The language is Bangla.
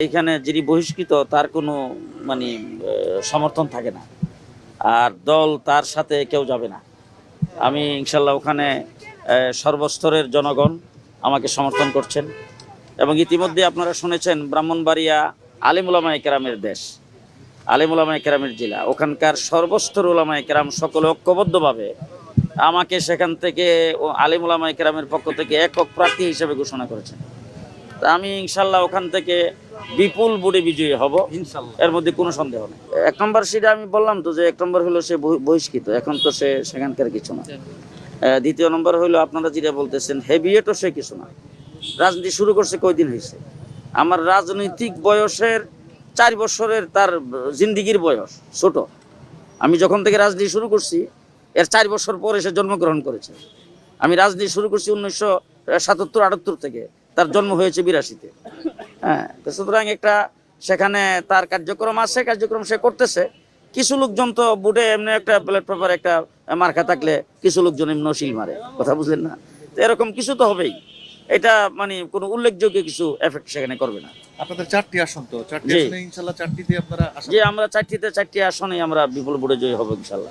এখানে যিনি বহিষ্কৃত তার কোনো মানে সমর্থন থাকে না, আর দল তার সাথে কেউ যাবে না। আমি ইনশাল্লাহ ওখানে সর্বস্তরের জনগণ আমাকে সমর্থন করছেন, এবং ইতিমধ্যে আপনারা শুনেছেন ব্রাহ্মণবাড়িয়া আলিম উলামায়ে কেরামের দেশ, আলিম উলামায়ে কেরামের জেলা। ওখানকার সর্বস্তর উলামায়ে কেরাম সকলে ঐক্যবদ্ধভাবে আমাকে সেখান থেকে আলিম উলামায়ে কেরামের পক্ষ থেকে একক প্রার্থী হিসেবে ঘোষণা করেছেন। তা আমি ইনশাল্লাহ ওখান থেকে বিপুল ভোটে বিজয়ী হব, এর মধ্যে কোনো সন্দেহ নেই। 1 নম্বর সিটে আমি বললাম তো যে 1 নম্বর হলো সে বহিষ্কৃত, এখন তো সে সেখানকার কিছু না। দ্বিতীয় নম্বর হলো আপনারা যেটা বলতেছেন হেভিয়েটও সে কিছু না। রাজনীতি শুরু করছে কয়দিন হয়েছে? আমার রাজনৈতিক বয়সের 4 বছরের তার জিন্দিগির বয়স ছোট। আমি যখন থেকে রাজনীতি শুরু করছি এর 4 বছর পরে সে জন্মগ্রহণ করেছে। আমি রাজনীতি শুরু করছি 1977-78 থেকে, তার জন্ম হয়েছে 82-তে। হ্যাঁ, তো সুতরাং একটা সেখানে তার কার্যক্রম আছে, কার্যক্রম সে করতেছে। কিছু লোকজন তো বুটে এমনি একটা ব্যালট পেপার একটা মার্কা থাকলে কিছু লোকজন এমনি নশিল মারে, কথা বুঝলেন না? তো এরকম কিছু তো হবেই, এটা মানে কোনো উল্লেখযোগ্য কিছু এফেক্ট সেখানে করবে না। আপনাদের 4টি আসন তো, 4টি জি। আসনে ইনশাআল্লাহ 4টিতে আপনারা আশা যে আমরা 4টিতে 4টি আসনে আমরা বিপুল ভোটে জয়ী হব ইনশাল্লাহ।